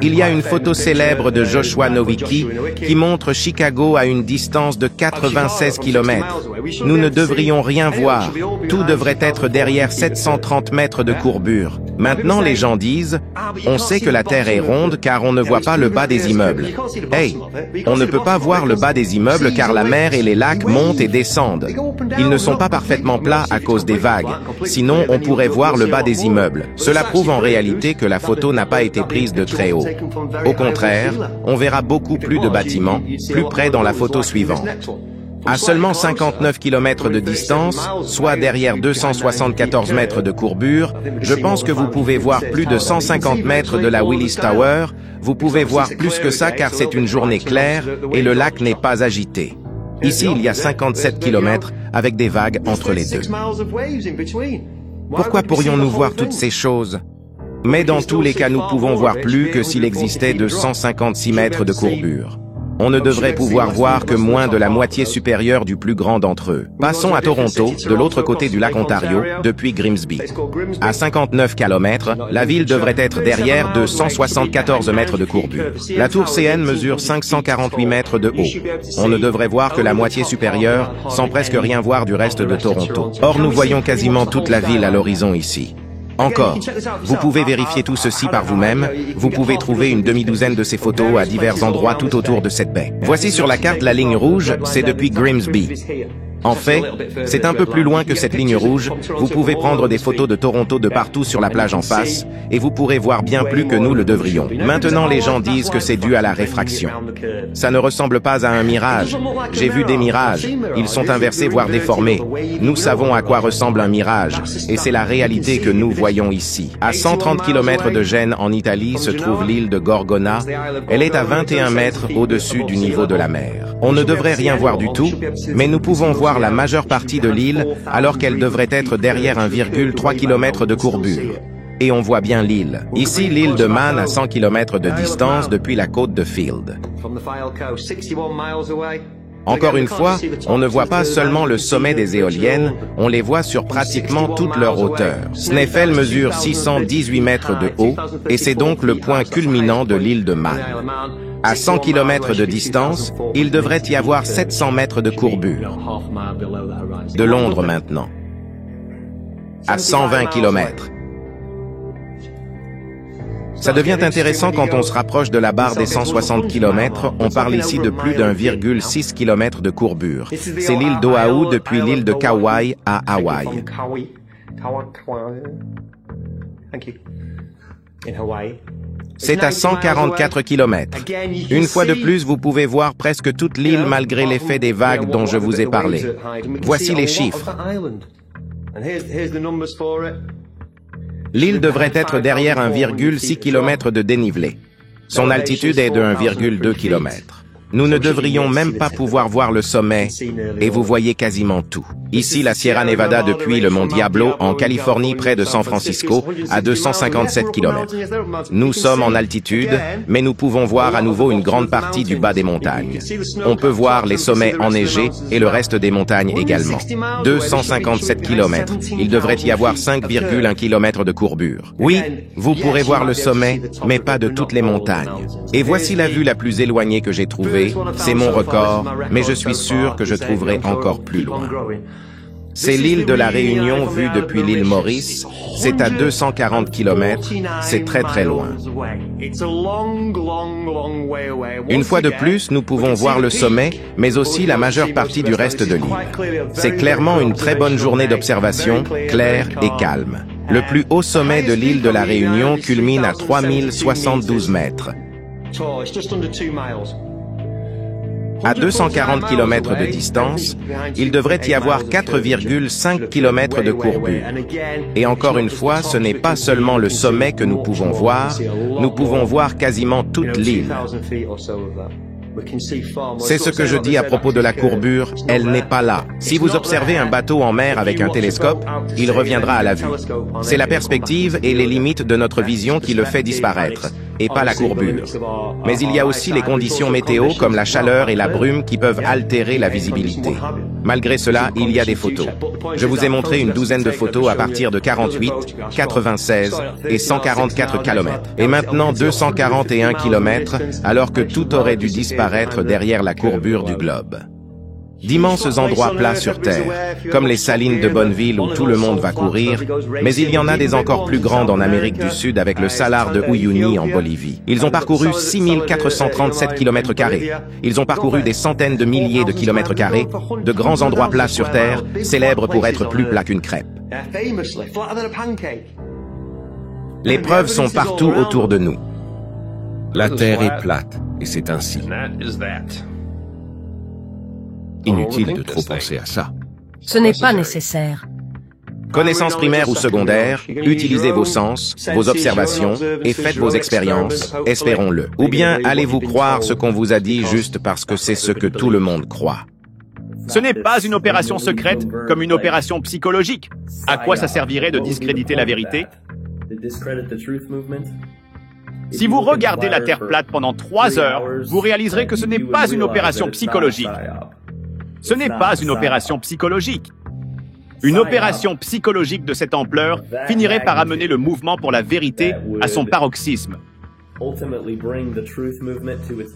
Il y a une photo célèbre de Joshua Nowicki qui montre Chicago à une distance de 96 km. Nous ne devrions rien voir. Tout devrait être derrière 730 mètres de courbure. Maintenant, les gens disent « On sait que la Terre est ronde car on ne voit pas le bas des immeubles. » Hey, on ne peut pas voir le bas des immeubles car la mer et les lacs montent et descendent. Ils ne sont pas parfaitement plats à cause des vagues. Sinon, on pourrait voir le bas des immeubles. Cela prouve en réalité que la photo n'a pas été prise de très haut. Au contraire, on verra beaucoup plus de bâtiments, plus près dans la photo suivante. À seulement 59 km de distance, soit derrière 274 mètres de courbure, je pense que vous pouvez voir plus de 150 mètres de la Willis Tower. Vous pouvez voir plus que ça car c'est une journée claire et le lac n'est pas agité. Ici, il y a 57 km avec des vagues entre les deux. Pourquoi pourrions-nous voir toutes ces choses ? Mais dans tous les cas, nous pouvons voir plus que s'il existait de 156 mètres de courbure. On ne devrait pouvoir voir que moins de la moitié supérieure du plus grand d'entre eux. Passons à Toronto, de l'autre côté du lac Ontario, depuis Grimsby. À 59 km, la ville devrait être derrière de 174 mètres de courbure. La tour CN mesure 548 mètres de haut. On ne devrait voir que la moitié supérieure, sans presque rien voir du reste de Toronto. Or, nous voyons quasiment toute la ville à l'horizon ici. Encore, vous pouvez vérifier tout ceci par vous-même, vous pouvez trouver une demi-douzaine de ces photos à divers endroits tout autour de cette baie. Voici sur la carte la ligne rouge, c'est depuis Grimsby. En fait, c'est un peu plus loin que cette ligne rouge, vous pouvez prendre des photos de Toronto de partout sur la plage en face, et vous pourrez voir bien plus que nous le devrions. Maintenant, les gens disent que c'est dû à la réfraction. Ça ne ressemble pas à un mirage. J'ai vu des mirages. Ils sont inversés, voire déformés. Nous savons à quoi ressemble un mirage, et c'est la réalité que nous voyons ici. À 130 km de Gênes, en Italie, se trouve l'île de Gorgona. Elle est à 21 mètres au-dessus du niveau de la mer. On ne devrait rien voir du tout, mais nous pouvons voir la majeure partie de l'île alors qu'elle devrait être derrière 1,3 km de courbure. Et on voit bien l'île. Ici, l'île de Man à 100 km de distance depuis la côte de Field. Encore une fois, on ne voit pas seulement le sommet des éoliennes, on les voit sur pratiquement toute leur hauteur. Snaefell mesure 618 mètres de haut, et c'est donc le point culminant de l'île de Man. À 100 km de distance, il devrait y avoir 700 mètres de courbure. De Londres maintenant. À 120 km. Ça devient intéressant quand on se rapproche de la barre des 160 km, on parle ici de plus d'1,6 km de courbure. C'est l'île d'Oahu depuis l'île de Kauai à Hawaï. C'est à 144 km. Une fois de plus, vous pouvez voir presque toute l'île malgré l'effet des vagues dont je vous ai parlé. Voici les chiffres. L'île devrait être derrière 1,6 km de dénivelé. Son altitude est de 1,2 km. Nous ne devrions même pas pouvoir voir le sommet, et vous voyez quasiment tout. Ici, la Sierra Nevada depuis le mont Diablo, en Californie, près de San Francisco, à 257 km. Nous sommes en altitude, mais nous pouvons voir à nouveau une grande partie du bas des montagnes. On peut voir les sommets enneigés et le reste des montagnes également. 257 km. Il devrait y avoir 5,1 km de courbure. Oui, vous pourrez voir le sommet, mais pas de toutes les montagnes. Et voici la vue la plus éloignée que j'ai trouvée. C'est mon record, mais je suis sûr que je trouverai encore plus loin. C'est l'île de la Réunion vue depuis l'île Maurice. C'est à 240 km. C'est très très loin. Une fois de plus, nous pouvons voir le sommet, mais aussi la majeure partie du reste de l'île. C'est clairement une très bonne journée d'observation, claire et calme. Le plus haut sommet de l'île de la Réunion culmine à 3072 mètres. À 240 km de distance, il devrait y avoir 4,5 km de courbure. Et encore une fois, ce n'est pas seulement le sommet que nous pouvons voir quasiment toute l'île. C'est ce que je dis à propos de la courbure, elle n'est pas là. Si vous observez un bateau en mer avec un télescope, il reviendra à la vue. C'est la perspective et les limites de notre vision qui le fait disparaître, et pas la courbure. Mais il y a aussi les conditions météo comme la chaleur et la brume qui peuvent altérer la visibilité. Malgré cela, il y a des photos. Je vous ai montré une douzaine de photos à partir de 48, 96 et 144 km. Et maintenant 241 km, alors que tout aurait dû disparaître derrière la courbure du globe. D'immenses endroits plats sur Terre, comme les salines de Bonneville où tout le monde va courir, mais il y en a des encore plus grandes en Amérique du Sud avec le salar de Uyuni en Bolivie. Ils ont parcouru 6437 km². Ils ont parcouru des centaines de milliers de kilomètres carrés, de grands endroits plats sur Terre, célèbres pour être plus plats qu'une crêpe. Les preuves sont partout autour de nous. La Terre est plate, et c'est ainsi. Inutile de trop penser à ça. Ce n'est pas nécessaire. Connaissances primaires ou secondaires, utilisez vos sens, vos observations et faites vos expériences, espérons-le. Ou bien allez-vous croire ce qu'on vous a dit juste parce que c'est ce que tout le monde croit. Ce n'est pas une opération secrète comme une opération psychologique. À quoi ça servirait de discréditer la vérité? Si vous regardez la Terre plate pendant 3 heures, vous réaliserez que ce n'est pas une opération psychologique. Ce n'est pas une opération psychologique. Une opération psychologique de cette ampleur finirait par amener le mouvement pour la vérité à son paroxysme.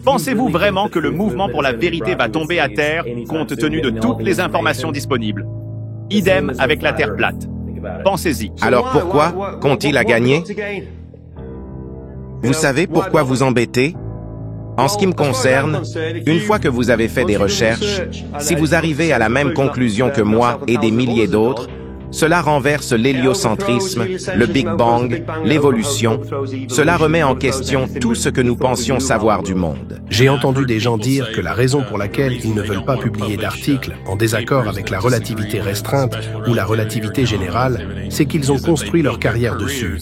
Pensez-vous vraiment que le mouvement pour la vérité va tomber à terre compte tenu de toutes les informations disponibles? Idem avec la Terre plate. Pensez-y. Alors pourquoi qu'ont-ils à gagner? Vous savez pourquoi vous embêtez? En ce qui me concerne, une fois que vous avez fait des recherches, si vous arrivez à la même conclusion que moi et des milliers d'autres, cela renverse l'héliocentrisme, le Big Bang, l'évolution. Cela remet en question tout ce que nous pensions savoir du monde. J'ai entendu des gens dire que la raison pour laquelle ils ne veulent pas publier d'articles en désaccord avec la relativité restreinte ou la relativité générale, c'est qu'ils ont construit leur carrière dessus.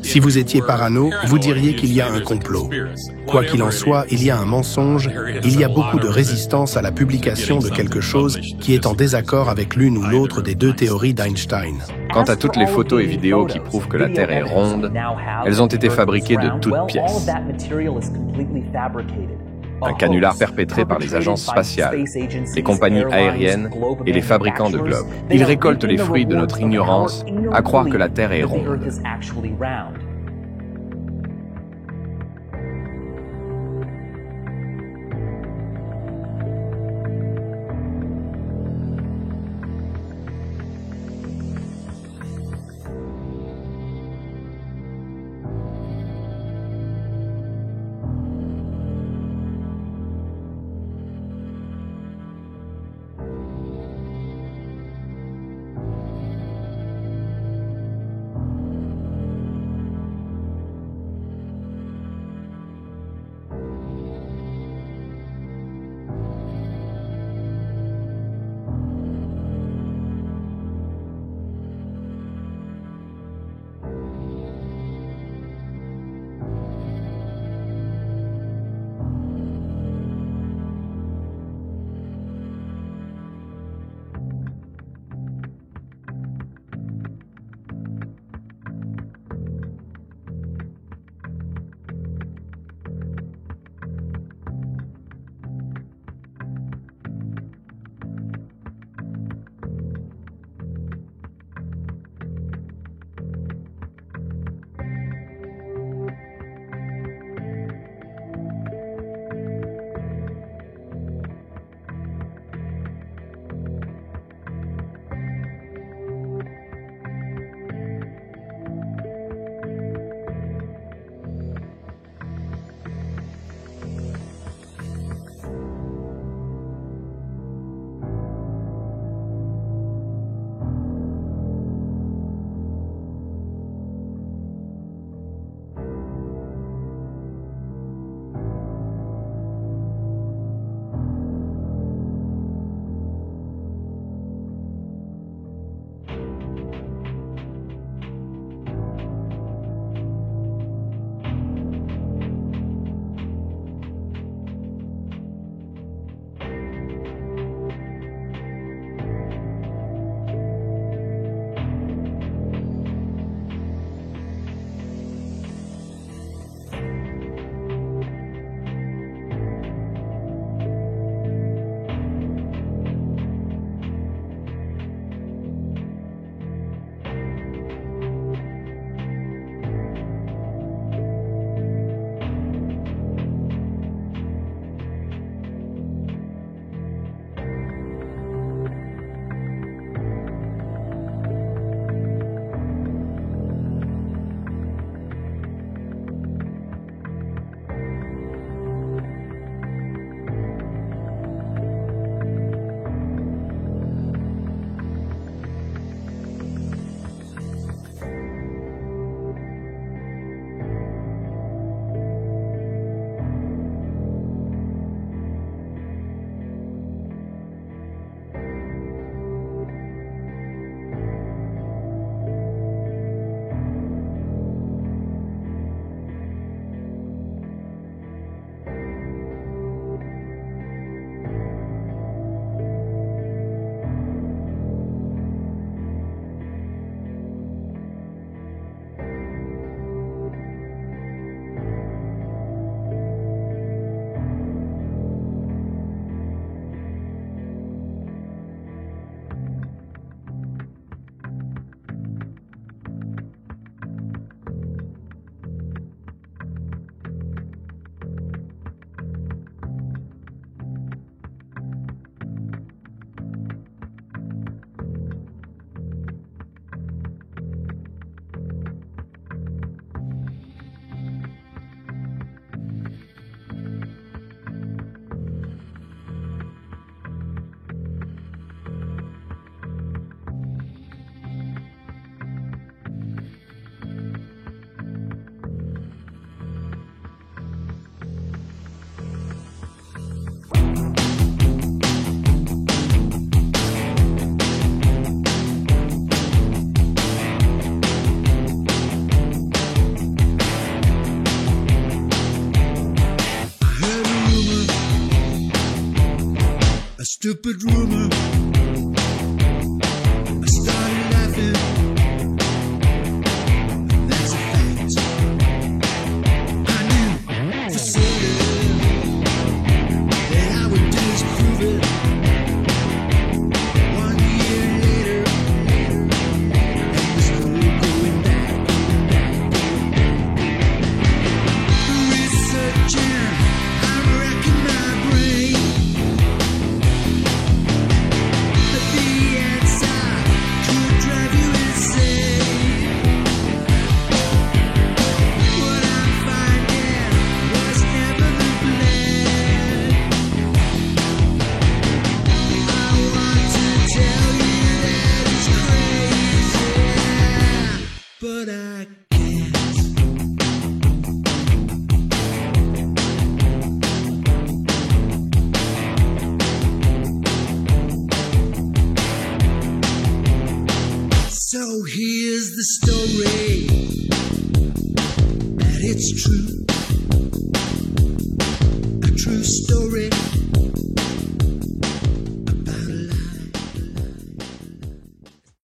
Si vous étiez parano, vous diriez qu'il y a un complot. Quoi qu'il en soit, il y a un mensonge, il y a beaucoup de résistance à la publication de quelque chose qui est en désaccord avec l'une ou l'autre des deux théories d'Einstein. Quant à toutes les photos et vidéos qui prouvent que la Terre est ronde, elles ont été fabriquées de toutes pièces. Un canular perpétré par les agences spatiales, les compagnies aériennes et les fabricants de globes. Ils récoltent les fruits de notre ignorance à croire que la Terre est ronde. stupid rumor. I started laughing. That's a fact. I knew for certain that I would disprove it. 1 year later, and we're still going back. Researching, I'm wrecking my brain. The answer could drive you insane. What I'm finding was never the plan. I want to tell you that it's crazy, but I can't. So here's the story, and it's true, a true story.